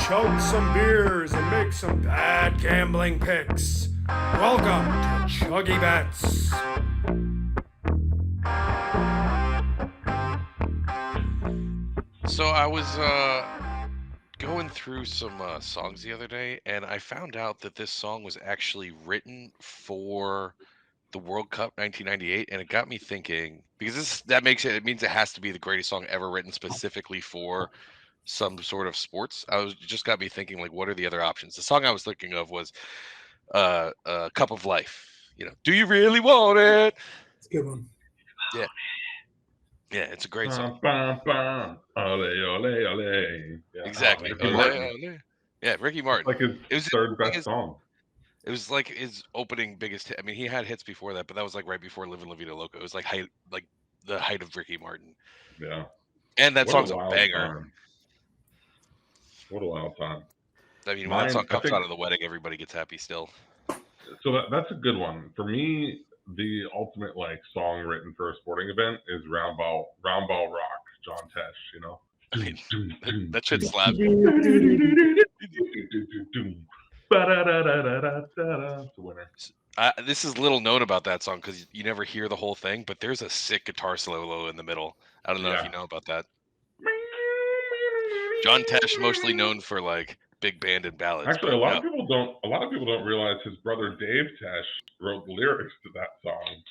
chug some beers and make some bad gambling picks. Welcome to ChuggieBets. So I was going through some songs the other day, and I found out that this song was actually written for the World Cup 1998, and it got me thinking because it means it has to be the greatest song ever written specifically for some sort of sports. Just got me thinking, like, what are the other options? The song I was thinking of was Cup of Life. Do you really want it? It's a good one. Yeah. Yeah, it's a great song. Bum, bum, ole, ole, ole. Yeah. Exactly. Ricky Martin. Ole. Yeah, Ricky Martin. Like his third best song. It was like his opening biggest hit. I mean, he had hits before that, but that was like right before Livin' La Vida Loca. It was like the height of Ricky Martin. Yeah. And that song's a banger. Time. What a wild time. I mean, when that song comes out of the wedding, everybody gets happy still. So that's a good one. For me, the ultimate song written for a sporting event is Round Ball Rock, John Tesh, I mean, that shit slaps. It's a winner. This is little known about that song because you never hear the whole thing, but there's a sick guitar solo in the middle. I don't know if you know about that. John Tesh, mostly known for big band and ballads. Actually, a lot of people don't realize his brother Dave Tesh wrote the lyrics to that song.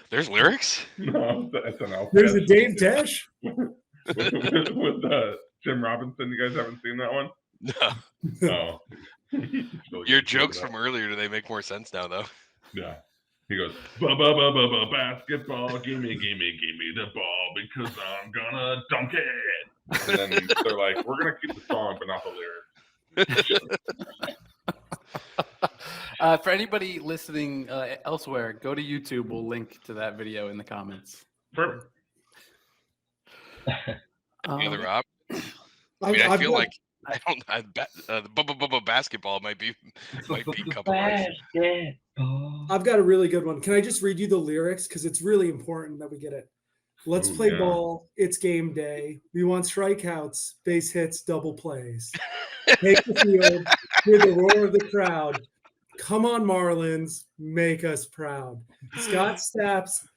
There's lyrics? No, the SNL. There's a Dave Tesh with Jim Robinson. You guys haven't seen that one? No. Really Your jokes from earlier, do they make more sense now, though? Yeah. He goes, basketball, gimme the ball because I'm gonna dunk it. And then they're like, we're gonna keep the song, but not the lyrics. For anybody listening elsewhere, go to YouTube. We'll link to that video in the comments. Perfect. Any other Rob? I feel like the basketball might be a couple of I've got a really good one. Can I just read you the lyrics? Because it's really important that we get it. Let's play ball. It's game day. We want strikeouts, base hits, double plays. Take the field, hear the roar of the crowd. Come on, Marlins, make us proud. Scott Stapp's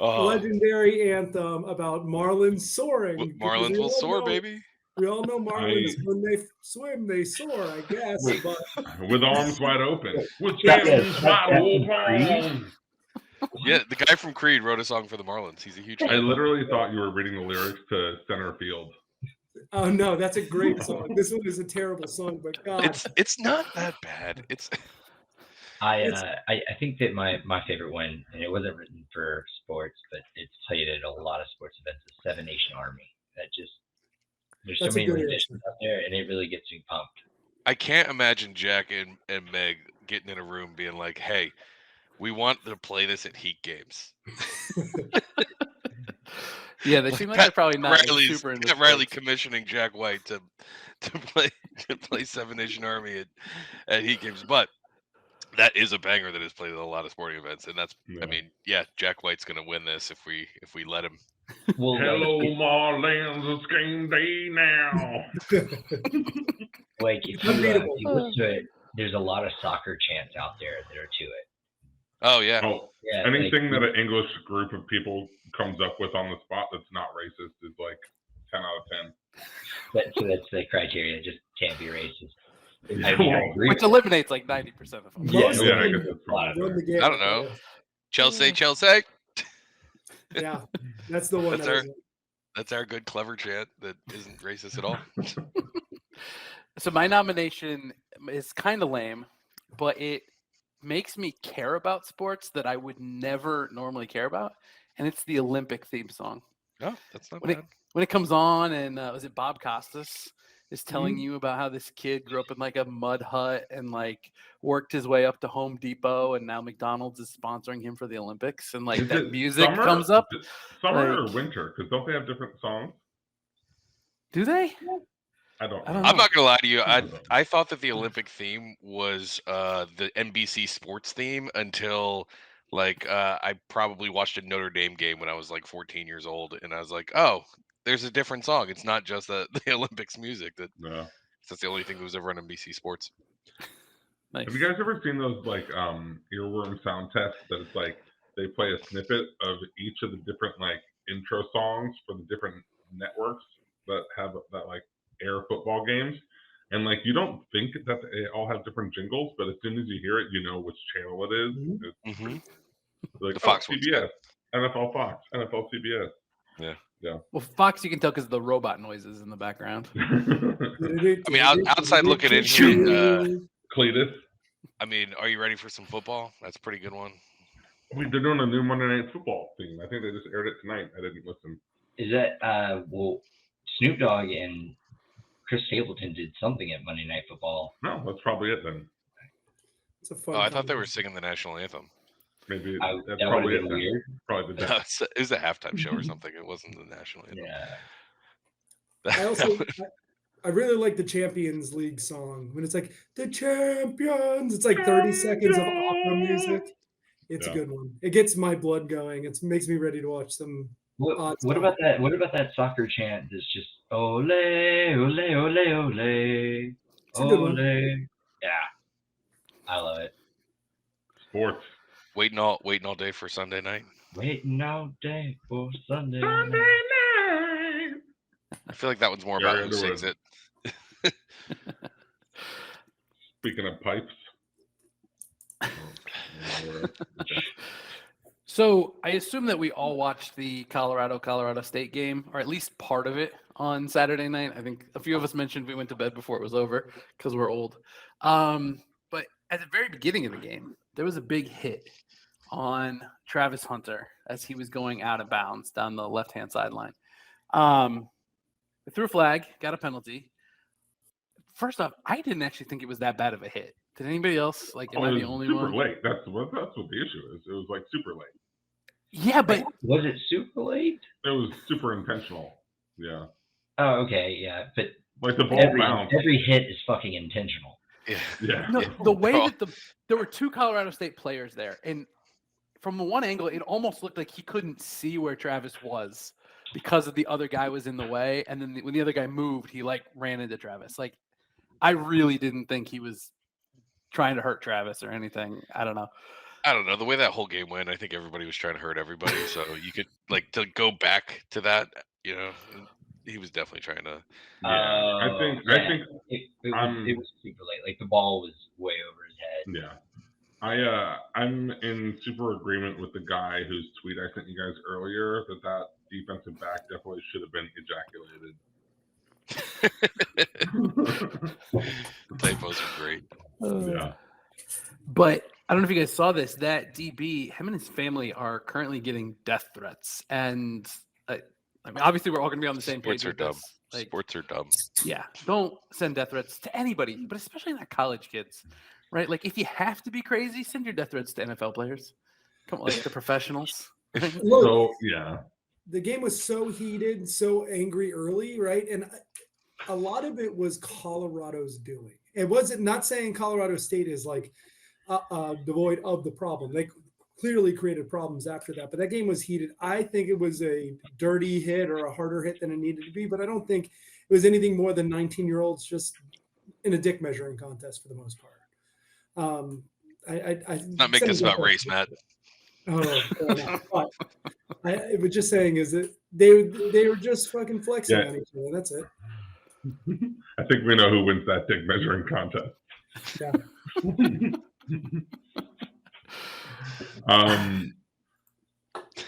legendary anthem about Marlins soaring. Marlins will soar, baby. We all know Marlins, when they swim, they soar, I guess. But with arms wide open. With arms wide open. Yeah, the guy from Creed wrote a song for the Marlins. He's a huge fan. I literally thought you were reading the lyrics to Center Field. Oh no, that's a great song. This one is a terrible song, but God, it's not that bad. I think that my favorite one, and it wasn't written for sports, but it's played at a lot of sports events, is Seven Nation Army. There's so many renditions out there, and it really gets me pumped. I can't imagine Jack and Meg getting in a room being like, "Hey, we want to play this at Heat games." Yeah, they seem like they're probably not super into Riley commissioning Jack White to play Seven Nation Army at Heat games, but that is a banger that is played at a lot of sporting events, and that's I mean, Jack White's gonna win this if we let him. Well, hello, Marlins, it's game day now. If you listen to it, there's a lot of soccer chants out there that are to it. Oh yeah. Anything that an English group of people comes up with on the spot that's not racist is 10 out of 10. So that's the criteria. It just can't be racist. Which eliminates 90% of them. I guess that's I don't know. Chelsea. Yeah, that's the one. That's our good clever chant that isn't racist at all. So my nomination is kind of lame, but it makes me care about sports that I would never normally care about, and it's the Olympic theme song. Oh, that's not bad. When it comes on, and was it Bob Costas is telling you about how this kid grew up in a mud hut and worked his way up to Home Depot, and now McDonald's is sponsoring him for the Olympics, and that music comes up. Summer or winter? Because don't they have different songs? Do they? I don't know. I'm not gonna lie to you. I thought that the Olympic theme was the NBC sports theme until I probably watched a Notre Dame game when I was 14 years old, and I was like, oh, there's a different song. It's not just the Olympics music. That's the only thing that was ever on NBC Sports. Nice. Have you guys ever seen those like earworm sound tests that it's like they play a snippet of each of the different like intro songs for the different networks that have that like air football games, and like you don't think that they all have different jingles, but as soon as you hear it, you know which channel it is. It's like The Fox one's CBS, NFL Fox, NFL CBS. Yeah. Well, Fox, you can tell because of the robot noises in the background. I mean, outside looking in here, Cletus. I mean, are you ready for some football? That's a pretty good one. They're doing a new Monday Night Football theme. I think they just aired it tonight. I didn't listen. Is that well, Snoop Dogg and Chris Stapleton did something at Monday Night Football. No, that's probably it then. It's a fun. I thought they were singing the national anthem. Maybe that's that probably it. Weird. Probably the No, it was a halftime show or something. It wasn't the national anthem. Yeah. I really like the Champions League song when it's like the champions. It's like 30 seconds of opera music. It's a good one. It gets my blood going. It makes me ready to watch some. What about that? What about that soccer chant that's just ole ole ole ole ole? Yeah, I love it. Sports. Waiting all day for Sunday night. Waiting all day for Sunday night. I feel like that one's more about who sings it. Speaking of pipes. So I assume that we all watched the Colorado State game, or at least part of it, on Saturday night. I think a few of us mentioned we went to bed before it was over because we're old. But at the very beginning of the game, there was a big hit on Travis Hunter as he was going out of bounds down the left-hand sideline. They threw a flag, got a penalty. First off, I didn't actually think it was that bad of a hit. Did anybody else? Like, am I the only one? Super late. That's what the issue is. It was like super late. Yeah, but was it super late? It was super intentional. Yeah. Oh, okay, yeah, but like the ball bounced. Every hit is fucking intentional. Yeah. No, the way that there were two Colorado State players there, and from the one angle, it almost looked like he couldn't see where Travis was because of the other guy was in the way, and then when the other guy moved, he like ran into Travis. Like, I really didn't think he was trying to hurt Travis or anything. I don't know. The way that whole game went, I think everybody was trying to hurt everybody. So you could to go back to that, he was definitely trying to. Yeah, I think it was super late. Like the ball was way over his head. Yeah, I'm in super agreement with the guy whose tweet I sent you guys earlier that defensive back definitely should have been ejaculated. The typos are great. Yeah. But I don't know if you guys saw this. That DB, him and his family are currently getting death threats, and I mean, obviously, we're all going to be on the same page. Sports are dumb. Sports are dumb. Yeah, don't send death threats to anybody, but especially not college kids, right? Like, if you have to be crazy, send your death threats to NFL players. Come on, like the professionals. Look, So yeah, the game was so heated, so angry early, right? And a lot of it was Colorado's doing. It wasn't not saying Colorado State is like devoid of the problem. They clearly created problems after that, but that game was heated. I think it was a dirty hit or a harder hit than it needed to be, but I don't think it was anything more than 19-year-olds just in a dick measuring contest for the most part. I not make this about race, Matt. Oh, but I was just saying is that they were just fucking flexing on each other. That's it. I think we know who wins that dick measuring contest. Yeah.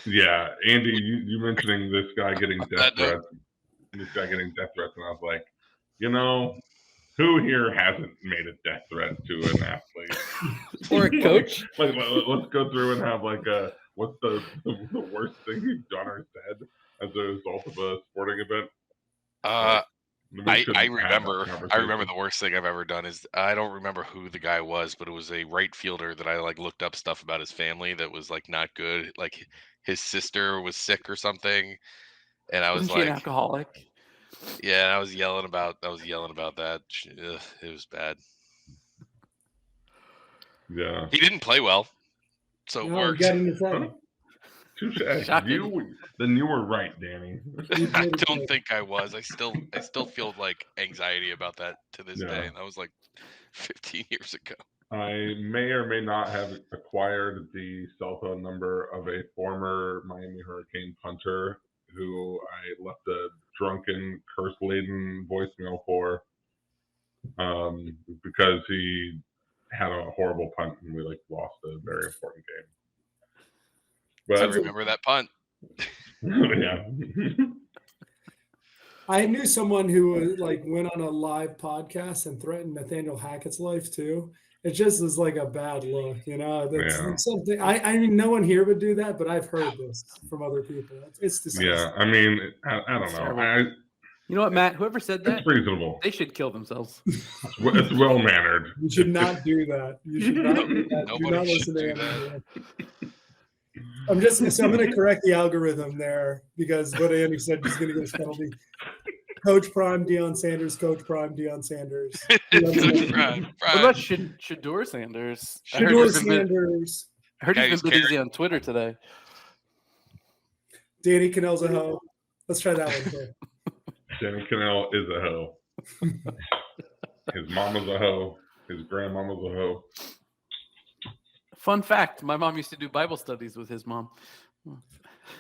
Yeah, Andy, you mentioning this guy getting death threats. This guy getting death threats, and I was like, who here hasn't made a death threat to an athlete or a coach? Like, let's go through and have like what's the worst thing you've done or said as a result of a sporting event? I remember the worst thing I've ever done is I don't remember who the guy was, but it was a right fielder that I like looked up stuff about his family that was like not good. Like his sister was sick or something, and I was Wasn't she an alcoholic? Yeah, and I was yelling about that. Ugh, it was bad. Yeah, he didn't play well, so it worked. Got in the front. Touche. Shocking. Then you were right, Danny. I don't think I was. I still feel like anxiety about that to this day, and that was like 15 years ago. I may or may not have acquired the cell phone number of a former Miami Hurricane punter who I left a drunken, curse-laden voicemail for because he had a horrible punt and we lost a very important game. But I remember that punt. yeah. I knew someone who went on a live podcast and threatened Nathaniel Hackett's life too. It just is like a bad look, That's something. I mean, no one here would do that, but I've heard this from other people. It's disgusting. Yeah, I mean, I don't know. You know what, Matt? Whoever said that, it's reasonable. they should kill themselves. It's well mannered. You should not do that. You should not do that. Nobody do not should listen to do him. I'm going to correct the algorithm there because what Andy said is going to get a penalty. Coach Prime, Deion Sanders. Coach Prime, Deion Sanders. Coach Prime. What about Shedeur Sanders? Shedeur Sanders. I heard he's been busy on Twitter today. Danny Cannell's a hoe. Let's try that one too. Danny Cannell is a hoe. His mama's a hoe. His grandmama's a hoe. Fun fact, my mom used to do Bible studies with his mom.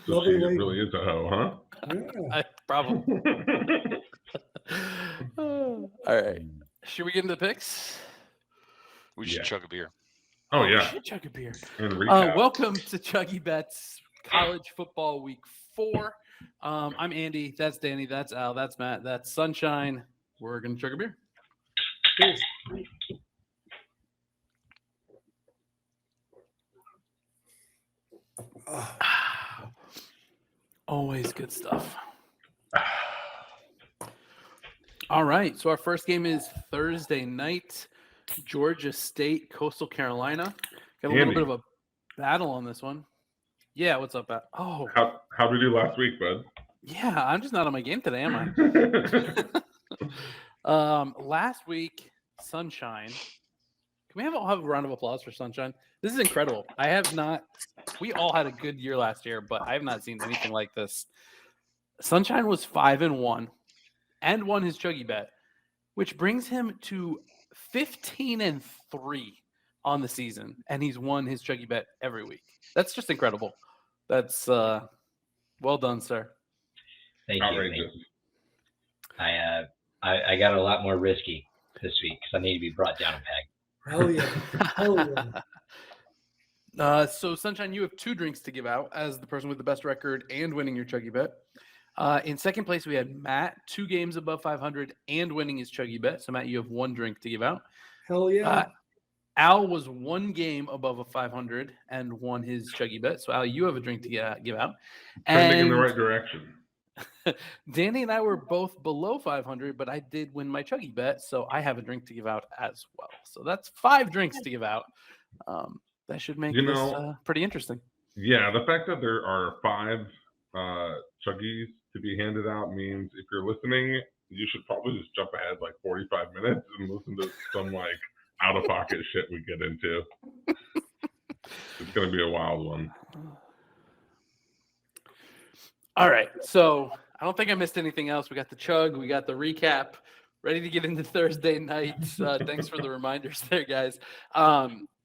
So she really is a hoe, huh? Yeah. Probably. All right. Should we get into the picks? We should chug a beer. Oh, yeah. We should chug a beer. And recap. Welcome to ChuggieBets College Football Week 4. I'm Andy. That's Danny. That's Al. That's Matt. That's Sunshine. We're going to chug a beer. Cheers. Always good stuff. All right. So our first game is Thursday night. Georgia State, Coastal Carolina. Got a little bit of a battle on this one. Yeah, what's up, Pat? Oh. How'd we do last week, bud? Yeah, I'm just not on my game today, am I? Last week, Sunshine. Can we have a round of applause for Sunshine? This is incredible. We all had a good year last year, but I have not seen anything like this. Sunshine was 5-1 and won his Chuggie bet, which brings him to 15-3 on the season, and he's won his Chuggie bet every week. That's just incredible. That's well done, sir. Thank you. I got a lot more risky this week because I need to be brought down a peg. Hell yeah. Hell yeah. So, Sunshine, you have 2 drinks to give out as the person with the best record and winning your Chuggie bet. In second place, we had Matt, 2 games above 500 and winning his Chuggie bet. So, Matt, you have 1 drink to give out. Hell yeah. Al was 1 game above a 500 and won his Chuggie bet. So, Al, you have a drink to give out. Trending in the right direction. Danny and I were both below 500, but I did win my Chuggie bet, so I have a drink to give out as well. So that's 5 drinks to give out. That should make this pretty interesting. Yeah, the fact that there are 5 Chuggies to be handed out means if you're listening, you should probably just jump ahead 45 minutes and listen to some out-of-pocket shit we get into. It's going to be a wild one. All right, so I don't think I missed anything else. We got the chug, we got the recap, ready to get into Thursday night. Thanks for the reminders there, guys.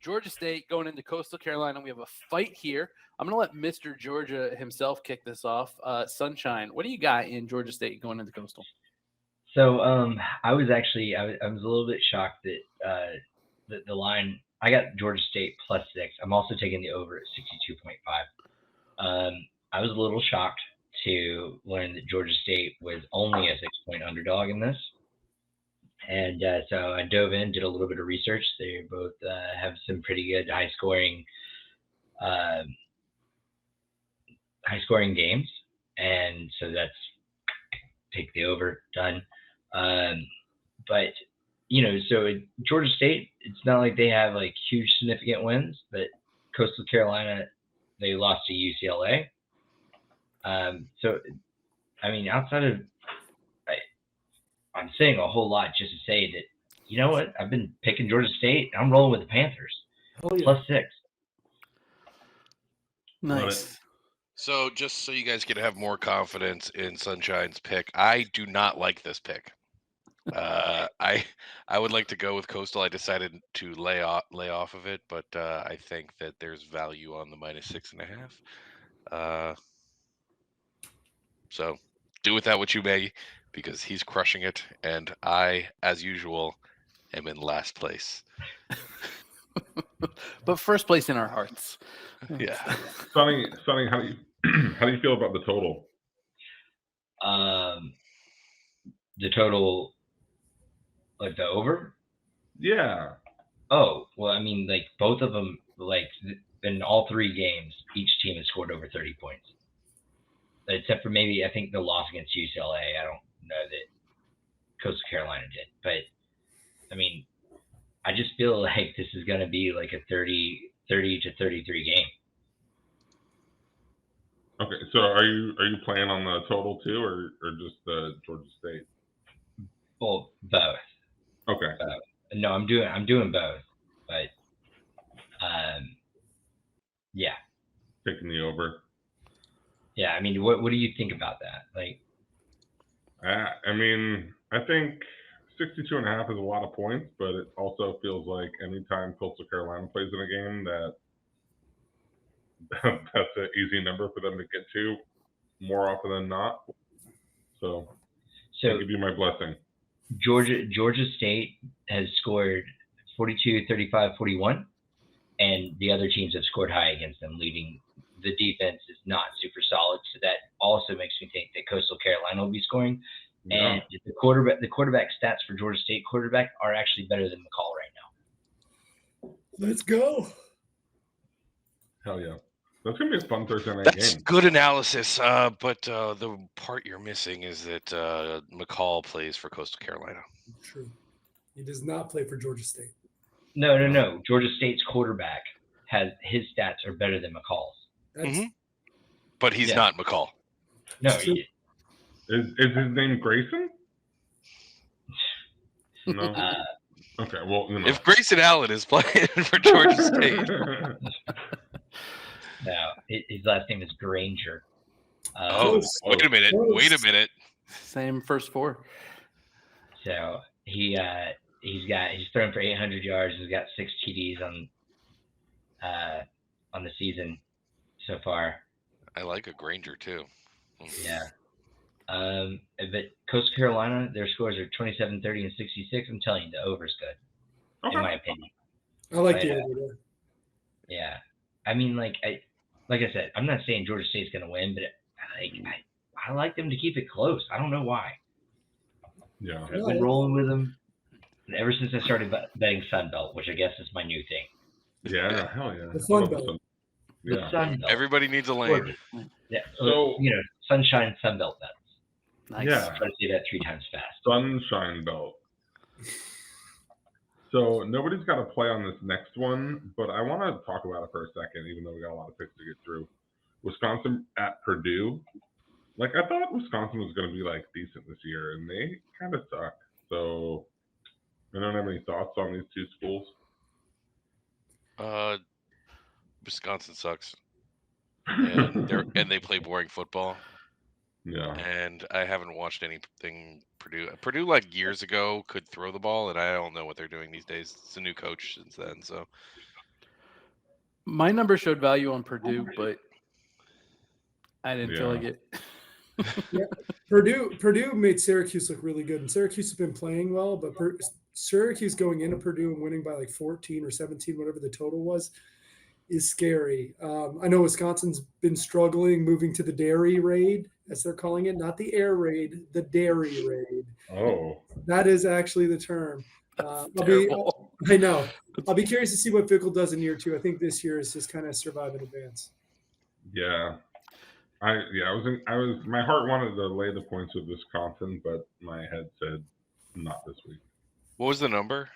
Georgia State going into Coastal Carolina. We have a fight here. I'm going to let Mr. Georgia himself kick this off. Sunshine, what do you got in Georgia State going into Coastal? So I was a little bit shocked that the line, I got Georgia State +6. I'm also taking the over at 62.5. I was a little shocked to learn that Georgia State was only a 6-point underdog in this. And so I dove in, did a little bit of research. They both have some pretty good high-scoring games. And so that's take the over, done. But, so Georgia State, it's not like they have huge significant wins, but Coastal Carolina, they lost to UCLA. So, I mean, outside of, I'm saying a whole lot just to say that, you know what? I've been picking Georgia State. I'm rolling with the Panthers. Hell yeah. +6. Nice. So just so you guys can have more confidence in Sunshine's pick, I do not like this pick. I would like to go with Coastal. I decided to lay off of it, but I think that there's value on the -6.5. So do with that what you may, because he's crushing it, and I, as usual, am in last place. But first place in our hearts. Yeah. Sonny, how do you feel about the total? The total, like the over. Yeah. Oh well, I mean, like both of them, like in all 3 games, each team has scored over 30 points, except for maybe I think the loss against UCLA. I don't know that Coastal Carolina did, but I mean, I just feel like this is going to be like a 30 to 33 game. Okay, so are you playing on the total too, or just the Georgia State? Well, both. Okay. No, I'm doing both, but yeah. Picking the over. Yeah, I mean, what do you think about that? Like, I mean, I think 62.5 is a lot of points, but it also feels like anytime Coastal Carolina plays in a game, that's an easy number for them to get to more often than not. So I'll give you my blessing. Georgia State has scored 42, 35, 41, and the other teams have scored high against them, leading the defense is not super solid. So that also makes me think that Coastal Carolina will be scoring. Yeah. And the quarterback stats for Georgia State quarterback are actually better than McCall right now. Let's go. Hell yeah. That's going to be a fun Thursday night That's game. good analysis, but the part you're missing is that McCall plays for Coastal Carolina. True. He does not play for Georgia State. No. Georgia State's quarterback his stats are better than McCall's. But he's not McCall. No. Is his name Grayson? No. Okay. Well, if Grayson Allen is playing for Georgia State, no, his last name is Granger. wait a minute. Same first 4. So he's thrown for 800 yards. He's got 6 TDs on the season so far. I like a Granger too. Yeah. But Coastal Carolina, their scores are 27, 30, and 66. I'm telling you, the over is good, in my opinion. I like the over. Yeah. I mean, like I said, I'm not saying Georgia State's going to win, but I like them to keep it close. I don't know why. Yeah. I've been rolling with them ever since I started betting Sun Belt, which I guess is my new thing. Yeah, hell yeah. The Sun Belt. The Sun Belt. Everybody needs a lane. Yeah. So, Sunshine Sun Belt bets. Nice. Yeah. Try to say that 3 times fast. Sunshine Belt. So nobody's got to play on this next one, but I want to talk about it for a second, even though we got a lot of picks to get through. Wisconsin at Purdue. Like, I thought Wisconsin was going to be, like, decent this year, and they kind of suck. So I don't have any thoughts on these 2 schools. Wisconsin sucks, and they play boring football. Yeah. And I haven't watched anything Purdue. Purdue, like years ago, could throw the ball, and I don't know what they're doing these days. It's a new coach since then, so. My number showed value on Purdue, but I didn't feel like it. Yeah. Purdue made Syracuse look really good, and Syracuse has been playing well, but Syracuse going into Purdue and winning by like 14 or 17, whatever the total was, is scary. I know Wisconsin's been struggling moving to the dairy raid, as they're calling it, not the air raid, the dairy raid. Oh. That is actually the term. I know. I'll be curious to see what Fickle does in year 2. I think this year is just kind of survive and advance. Yeah. I was my heart wanted to lay the points with Wisconsin, but my head said not this week. What was the number?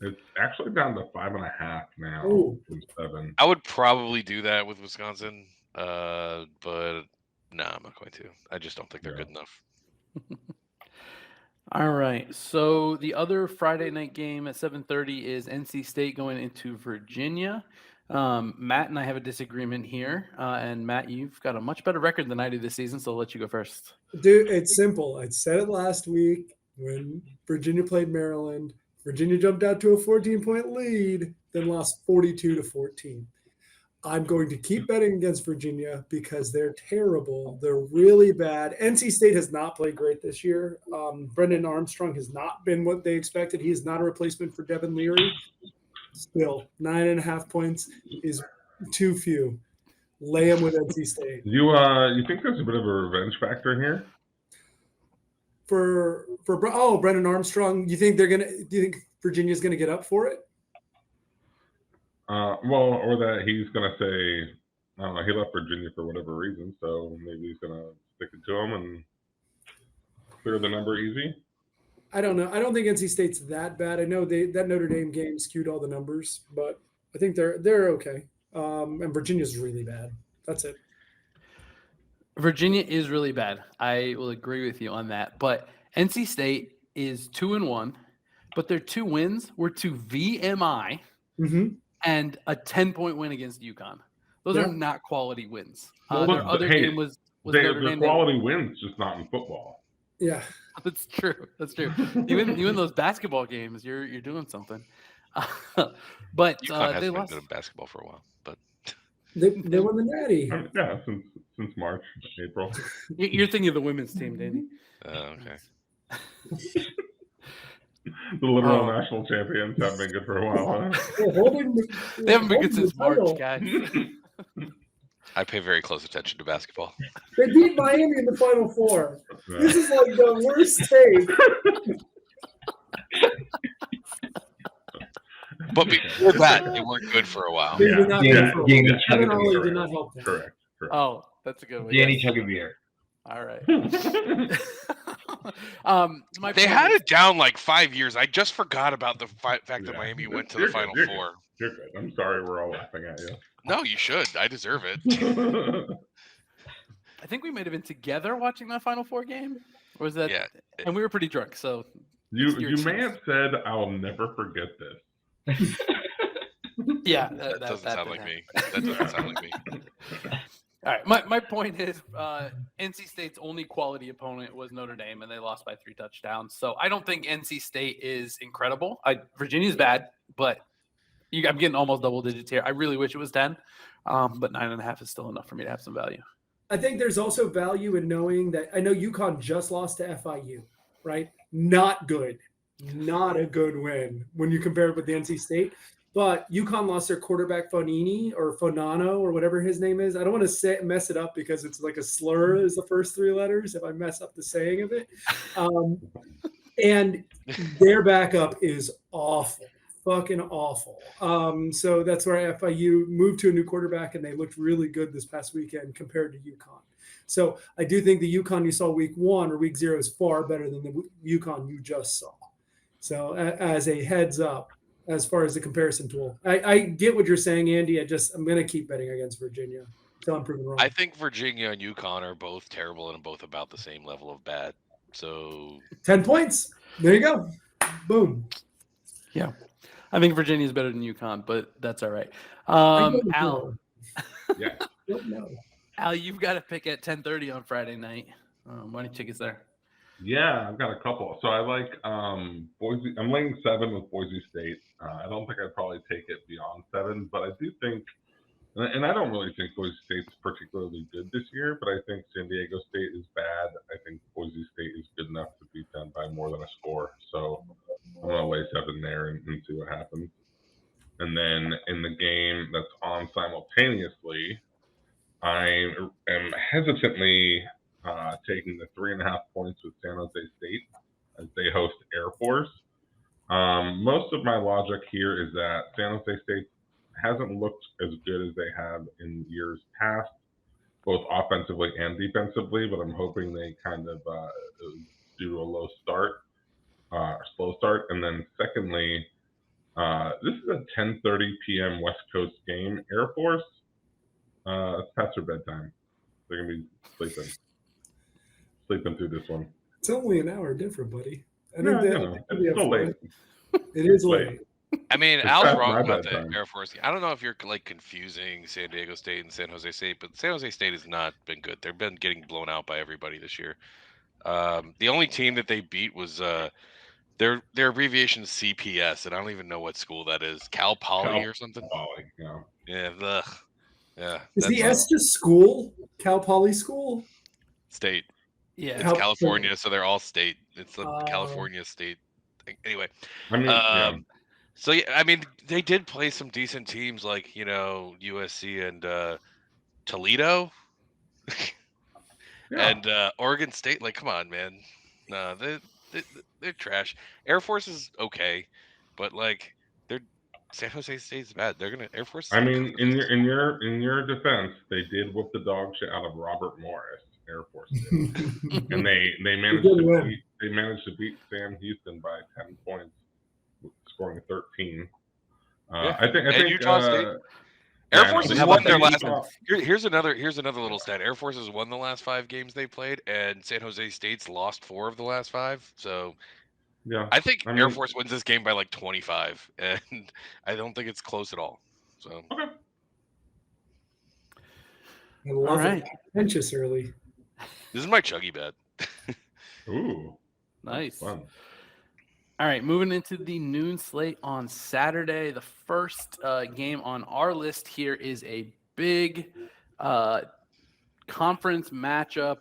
It's actually down to 5.5 now from 7. I would probably do that with Wisconsin, but no, I'm not going to. I just don't think they're good enough. All right. So the other Friday night game at 7:30 is NC State going into Virginia. Matt and I have a disagreement here. And Matt, you've got a much better record than I do this season, so I'll let you go first. Dude, it's simple. I said it last week when Virginia played Maryland. Virginia jumped out to a 14-point lead, then lost 42-14. I'm going to keep betting against Virginia because they're terrible. They're really bad. NC State has not played great this year. Brendan Armstrong has not been what they expected. He is not a replacement for Devin Leary. Still, 9.5 points is too few. Lay him with NC State. You think there's a bit of a revenge factor here? For Brendan Armstrong, do you think Virginia's gonna get up for it? Or that he's gonna say, I don't know, he left Virginia for whatever reason, so maybe he's gonna stick it to him and clear the number easy. I don't know. I don't think NC State's that bad. I know that Notre Dame game skewed all the numbers, but I think they're okay. And Virginia's really bad. That's it. Virginia is really bad. I will agree with you on that. But NC State is 2-1, but their 2 wins were to VMI and a 10-point win against UConn. Those are not quality wins. Their other game was Notre Dame. Quality wins, just not in football. Yeah, that's true. That's true. Even those basketball games, you're doing something. But UConn has they been lost good in basketball for a while, but they won the Natty. Yeah, since March, April. You're thinking of the women's team, Danny. okay. The literal national champions have been good for a while. Huh? They haven't been good since March, guys. I pay very close attention to basketball. They beat Miami in the Final Four. Yeah. This is like the worst take. But before that, they weren't good for a while. They did not Chug a beer. did not help them. Correct. Oh, that's a good one. Danny Chug a beer. All right. They had it down like 5 years. I just forgot about the fact that Miami went to the Final Four. You're good. I'm sorry we're all laughing at you. No, you should. I deserve it. I think we might have been together watching that Final Four game. Or was that? Yeah. And we were pretty drunk, so. You may have said, "I'll never forget this." Yeah, That doesn't sound like me. That doesn't sound like me. All right, my point is, NC State's only quality opponent was Notre Dame, and they lost by 3 touchdowns. So I don't think NC State is incredible. Virginia's bad, but I'm getting almost double digits here. I really wish it was 10, but 9.5 is still enough for me to have some value. I think there's also value in knowing that I know UConn just lost to FIU, right? Not good. Not a good win when you compare it with the NC State. But UConn lost their quarterback Fonini or Fonano or whatever his name is. I don't want to mess it up because it's like a slur is the first 3 letters if I mess up the saying of it. And their backup is awful, fucking awful. So that's where FIU moved to a new quarterback and they looked really good this past weekend compared to UConn. So I do think the UConn you saw week 1 or week 0 is far better than the UConn you just saw. So as a heads up, as far as the comparison tool, I get what you're saying, Andy. I'm going to keep betting against Virginia until I'm proven wrong. I think Virginia and UConn are both terrible and both about the same level of bad. So 10 points. There you go. Boom. Yeah. I think Virginia is better than UConn, but that's all right. Al, Yeah. Al, you've got to pick at 10:30 on Friday night. Why don't you take us there? Yeah, I've got a couple. So I like Boise. I'm laying 7 with Boise State. I don't think I'd probably take it beyond 7, but I do think, and I don't really think Boise State's particularly good this year, but I think San Diego State is bad. I think Boise State is good enough to beat them by more than a score. So I'm going to lay 7 there and see what happens. And then in the game that's on simultaneously, I am hesitantly taking the 3.5 points with San Jose State as they host Air Force. Most of my logic here is that San Jose State hasn't looked as good as they have in years past, both offensively and defensively, but I'm hoping they kind of do a slow start. And then secondly, this is a 10:30 p.m. West Coast game. Air Force, it's past their bedtime. They're going to be sleeping through this one. It's only an hour different, buddy. It's still late. It is late. I mean, It's Al's past wrong my about the bedtime. Air Force. I don't know if you're like confusing San Diego State and San Jose State, but San Jose State has not been good. They've been getting blown out by everybody this year. The only team that they beat was their abbreviation is CPS, and I don't even know what school that is. Cal Poly or something. Poly, yeah. Yeah, yeah. Is the That's S just school? Cal Poly School? state. Yeah. It's Cal- California, so they're all state. It's the Oh. California state thing. Anyway, I mean, yeah. so yeah, I mean, they did play some decent teams like USC and Toledo Yeah. and Oregon State. Like, come on, man. No, they're trash. Air Force is okay, but like, they're San Jose State's bad. They're gonna Air Force. Is I gonna mean, cruise. in your defense, they did whoop the dog shit out of Robert Morris, Air Force did. And they managed good to win. beat Sam Houston by 10 points, scoring 13. Yeah. I think Utah State. yeah, Air I Force know. has How won about their the last. defense? Here's another little stat. Air Force has won the last 5 games they played, and San Jose State's lost 4 of the last 5. So Yeah. I think I Air mean- Force wins this game by like 25, and I don't think it's close at all. So Okay. I love All right. it. Contentious early. this is my chuggy bet. Ooh, Nice. fun. All right, moving into the noon slate on Saturday. The first game on our list here is a big conference matchup.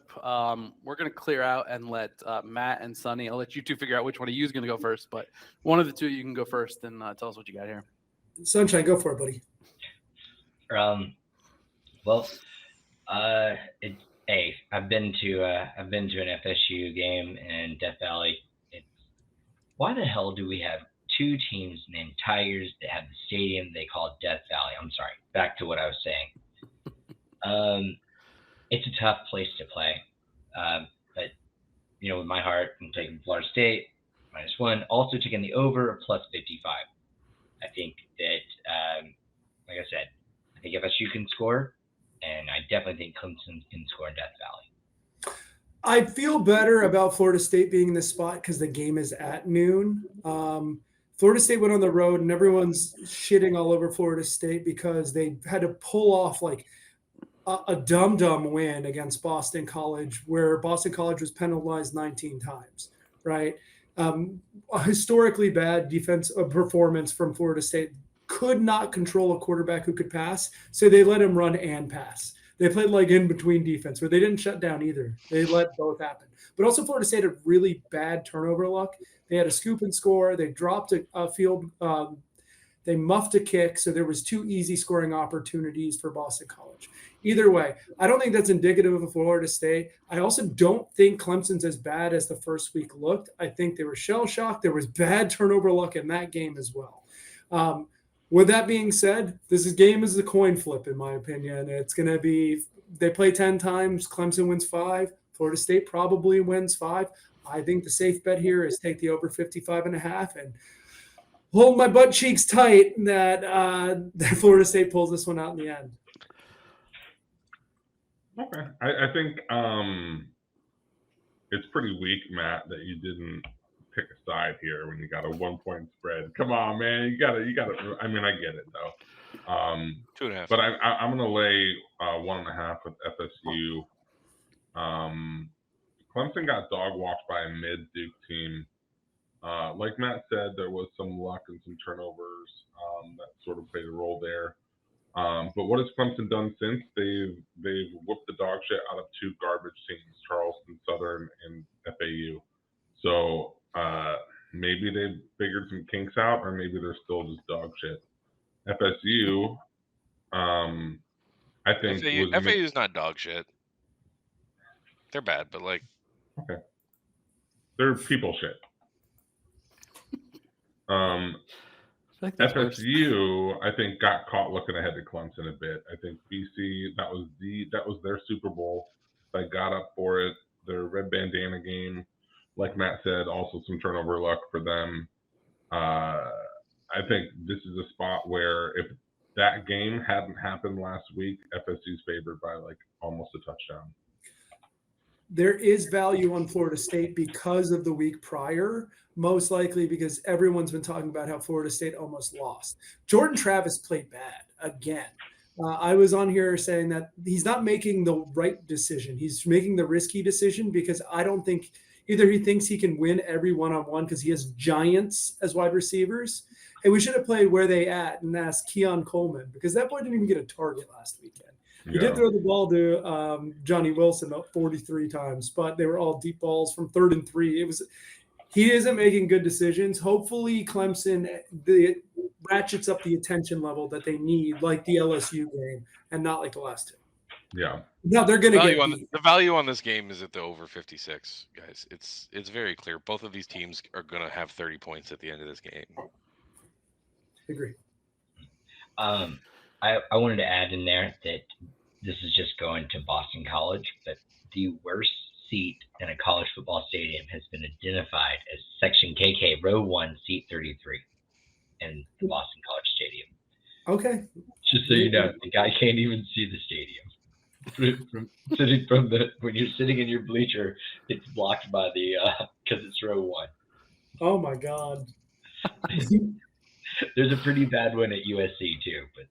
We're going to clear out and let Matt and Sonny, I'll let you two figure out which one of you is going to go first, but one of the two you can go first and tell us what you got here. Sunshine, go for it, buddy. Well, I've been to an FSU game in Death Valley. Why the hell do we have 2 teams named Tigers that have the stadium they call Death Valley? I'm sorry. Back to what I was saying. It's a tough place to play, but with my heart, I'm taking Florida State -1. Also taking the over +55. I think that, like I said, I think FSU can score, and I definitely think Clemson can score in Death Valley. I feel better about Florida State being in this spot because the game is at noon. Florida State went on the road, and everyone's shitting all over Florida State because they had to pull off like a dumb win against Boston College, where Boston College was penalized 19 times, right? A historically bad defense performance from Florida State. Could not control a quarterback who could pass, so they let him run and pass. They played like in between defense where they didn't shut down either. They let both happen. But also Florida State had really bad turnover luck. They had a scoop and score. They dropped a field. They muffed a kick. So there was 2 easy scoring opportunities for Boston College. Either way, I don't think that's indicative of Florida State. I also don't think Clemson's as bad as the first week looked. I think they were shell shocked. There was bad turnover luck in that game as well. With that being said, this game is a coin flip, in my opinion. It's going to be they play 10 times, Clemson wins 5, Florida State probably wins 5. I think the safe bet here is take the over 55.5 and hold my butt cheeks tight that Florida State pulls this one out in the end. Okay. I think it's pretty weak, Matt, that you didn't pick a side here when you got a 1-point spread. Come on, man. You got to. I mean, I get it though. 2.5. But I'm gonna lay 1.5 with FSU. Clemson got dog walked by a mid Duke team. Like Matt said, there was some luck and some turnovers that sort of played a role there. But what has Clemson done since? They've whooped the dog shit out of 2 garbage teams, Charleston Southern and FAU. So maybe they've figured some kinks out, or maybe they're still just dog shit. FSU, I think FAU is not dog shit. They're bad, but like okay, they're people shit. FSU, I think, got caught looking ahead to Clemson a bit. I think BC, that was their Super Bowl. They got up for it. Their red bandana game, like Matt said, also some turnover luck for them. I think this is a spot where if that game hadn't happened last week, FSU's favored by like almost a touchdown. there is value on Florida State because of the week prior, most likely because everyone's been talking about how Florida State almost lost. Jordan Travis played bad again. I was on here saying that he's not making the right decision. He's making the risky decision because I don't think either he thinks he can win every one-on-one because he has giants as wide receivers. Hey, we should have played where they at and asked Keon Coleman because that boy didn't even get a target last weekend. He did throw the ball to Johnny Wilson about 43 times, but they were all deep balls from 3rd and 3. He isn't making good decisions. Hopefully Clemson ratchets up the attention level that they need, like the LSU game, and not like the last two. Yeah. No, they're going to get beat. The value on this game is at the over 56, guys. It's very clear. Both of these teams are going to have 30 points at the end of this game. Agree. I wanted to add in there that this is just going to Boston College, but the worst seat in a college football stadium has been identified as Section KK, Row 1, Seat 33 in the Boston College Stadium. Okay. Just so you know, the guy can't even see the stadium. When you're sitting in your bleacher, it's blocked by because it's Row 1. Oh my God. There's a pretty bad one at USC too, but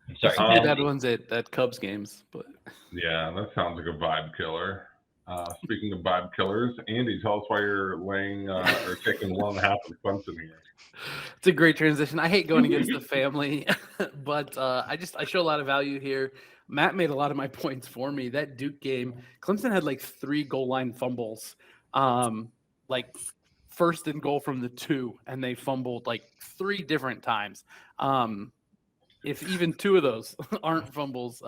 I'm sorry. Pretty bad ones at Cubs games, but Yeah, that sounds like a vibe killer. Speaking of vibe killers, Andy, tell us why you're laying or taking 1.5 of Clemson here. it's a great transition. I hate going against the family, but I show a lot of value here. Matt made a lot of my points for me. That Duke game, Clemson had like 3 goal line fumbles, like 1st and goal from the 2, and they fumbled like 3 different times. If even 2 of those aren't fumbles,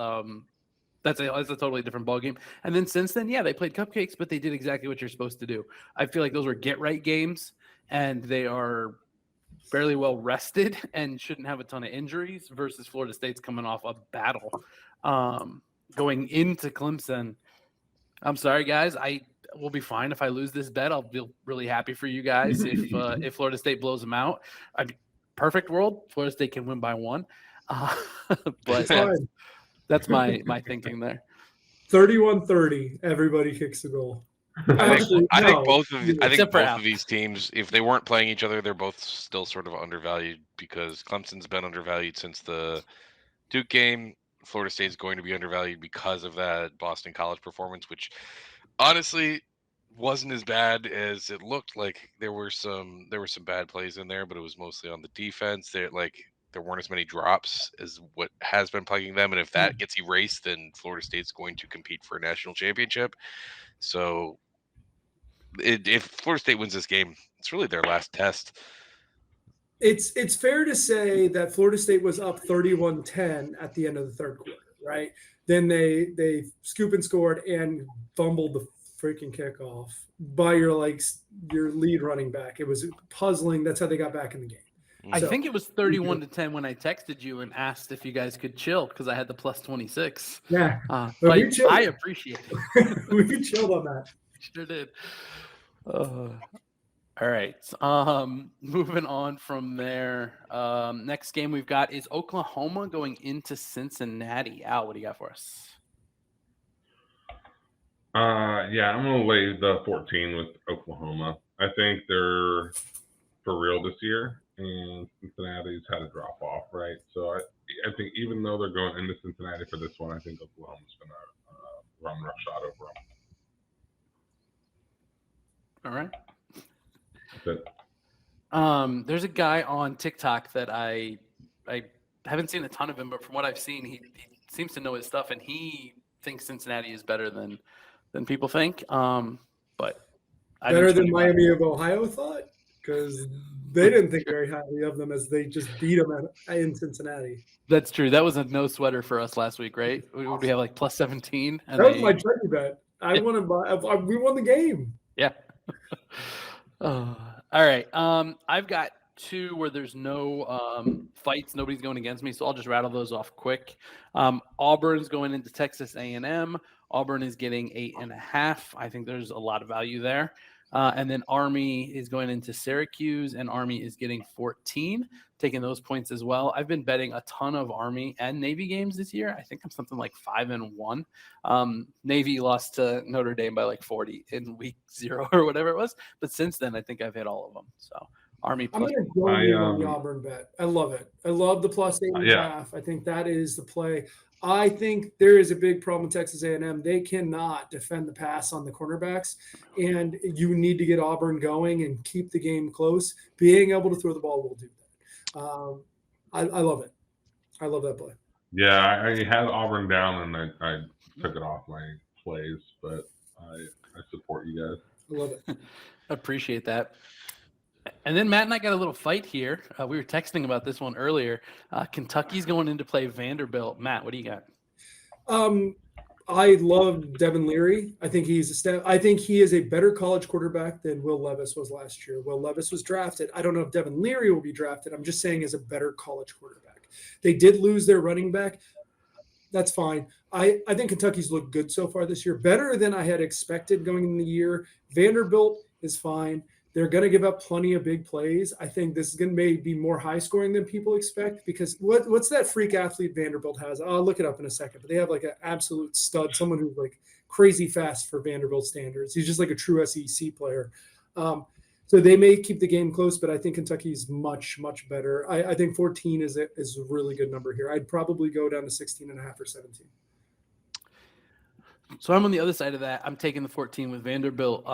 that's a totally different ballgame. And then since then, yeah, they played cupcakes, but they did exactly what you're supposed to do. I feel like those were get-right games, and they are fairly well rested and shouldn't have a ton of injuries versus Florida State's coming off a battle going into Clemson. I'm sorry, guys. I will be fine if I lose this bet. I'll be really happy for you guys if Florida State blows them out. Perfect world, Florida State can win by 1. But that's my thinking there. 31-30, everybody kicks a goal. I think both of these teams, if they weren't playing each other, they're both still sort of undervalued because Clemson's been undervalued since the Duke game. Florida State is going to be undervalued because of that Boston College performance, which honestly wasn't as bad as it looked. Like there were some bad plays in there, but it was mostly on the defense. There weren't as many drops as what has been plaguing them, and if that gets erased, then Florida State's going to compete for a national championship. So if Florida State wins this game, it's really their last test. It's fair to say that Florida State was up 31-10 at the end of the 3rd quarter, right? Then they scoop and scored and fumbled the freaking kickoff by your lead running back. It was puzzling. That's how they got back in the game. I think it was 31-10 when I texted you and asked if you guys could chill because I had the plus 26. Yeah, but I appreciate it. We chilled on that. Sure did. All right. Moving on from there. Next game we've got is Oklahoma going into Cincinnati. Al, what do you got for us? Yeah, I'm going to lay the 14 with Oklahoma. I think they're for real this year, and Cincinnati's had a drop off, right? So I think even though they're going into Cincinnati for this one, I think Oklahoma's going to run roughshod over them. All right. That's it. There's a guy on TikTok that I haven't seen a ton of him, but from what I've seen, he seems to know his stuff, and he thinks Cincinnati is better than people think. But better than Miami of Ohio thought, because they didn't think very highly of them as they just beat them in Cincinnati. That's true. That was a no sweater for us last week, right? We have like plus 17. That was my Chuggie bet. We won the game. Yeah. All right. I've got 2 where there's no fights. Nobody's going against me, so I'll just rattle those off quick. Auburn's going into Texas A&M. Auburn is getting 8.5. I think there's a lot of value there. And then Army is going into Syracuse, and Army is getting 14, taking those points as well. I've been betting a ton of Army and Navy games this year. I think I'm something like 5-1. Navy lost to Notre Dame by like 40 in week 0 or whatever it was. But since then, I think I've hit all of them. So Army I'm plus. going to join you on the Auburn bet. I love it. I love the plus 8.5. I think that is the play. I think there is a big problem with Texas A&M. They cannot defend the pass on the cornerbacks, and you need to get Auburn going and keep the game close. Being able to throw the ball will do that. I love it. I love that play. Yeah, I had Auburn down, and I took it off my plays, but I support you guys. I love it. Appreciate that. And then Matt and I got a little fight here. We were texting about this one earlier. Kentucky's going in to play Vanderbilt. Matt, what do you got? I love Devin Leary. I think he is a better college quarterback than Will Levis was last year. Will Levis was drafted. I don't know if Devin Leary will be drafted. I'm just saying as a better college quarterback. They did lose their running back. That's fine. I think Kentucky's looked good so far this year, better than I had expected going in the year. Vanderbilt is fine. They're going to give up plenty of big plays. I think this is going to maybe be more high scoring than people expect because what's that freak athlete Vanderbilt has? I'll look it up in a second, but they have like an absolute stud, someone who's like crazy fast for Vanderbilt standards. He's just like a true SEC player. So they may keep the game close, but I think Kentucky's much, much better. I think 14 is a really good number here. I'd probably go down to 16.5 or 17. So I'm on the other side of that. I'm taking the 14 with Vanderbilt.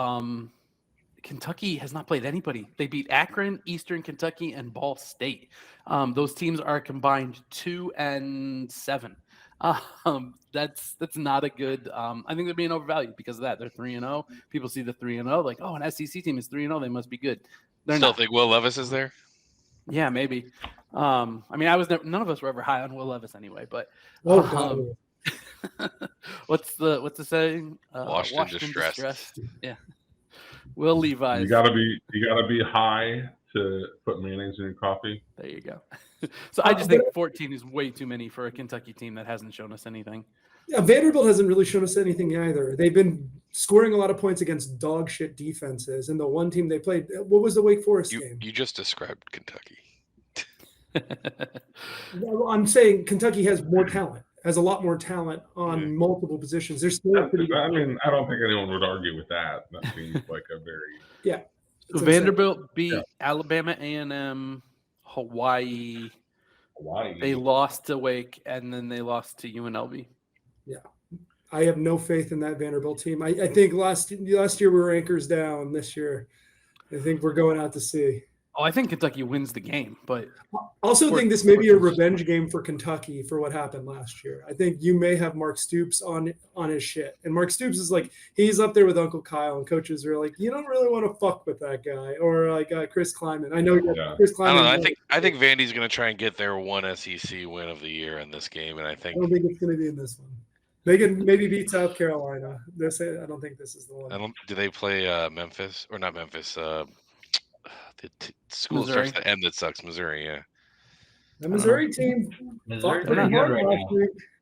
Kentucky has not played anybody. They beat Akron, Eastern Kentucky, and Ball State. Those teams are combined 2-7. That's not a good. I think they're being overvalued because of that. They're 3-0. People see the 3-0, like, oh, an SEC team is 3-0. They must be good. They're Still not. think Will Levis is there? Yeah, maybe. I mean, none of us were ever high on Will Levis anyway. But what's the saying? Washington distressed. Yeah. Will Levi's. You gotta be high to put mayonnaise in your coffee. There you go. So I just think 14 is way too many for a Kentucky team that hasn't shown us anything. Yeah, Vanderbilt hasn't really shown us anything either. They've been scoring a lot of points against dog shit defenses. And the one team they played, what was the Wake Forest game? You just described Kentucky. I'm saying Kentucky has more talent. Has a lot more talent on multiple positions. They're still pretty good. I mean, I don't think anyone would argue with that. That seems like a very So Vanderbilt beat Alabama A&M, Hawaii. They lost to Wake, and then they lost to UNLV. Yeah, I have no faith in that Vanderbilt team. I think last year we were anchors down. This year, I think we're going out to sea. Oh, I think Kentucky wins the game, but also think this may be a revenge game for Kentucky for what happened last year. I think you may have Mark Stoops on his shit, and Mark Stoops is like he's up there with Uncle Kyle, and coaches are like, you don't really want to fuck with that guy, or like Chris Kleiman. I know Chris Kleiman. I don't know. I think Vandy's going to try and get their one SEC win of the year in this game, and I don't think it's going to be in this one. They can maybe beat South Carolina. I don't think this is the one. Do they play Memphis or not Memphis? The school Missouri. starts to end that sucks. Missouri, yeah. The Missouri team. Missouri's pretty good right now.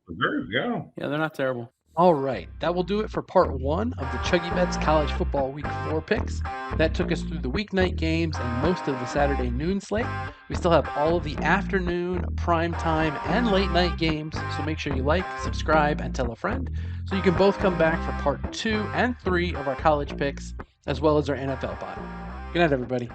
Missouri, yeah. Yeah, they're not terrible. All right, that will do it for part 1 of the ChuggieBets College Football Week 4 picks. That took us through the weeknight games and most of the Saturday noon slate. We still have all of the afternoon, prime time, and late night games, so make sure you like, subscribe, and tell a friend so you can both come back for part 2 and 3 of our college picks, as well as our NFL pod. Good night, everybody.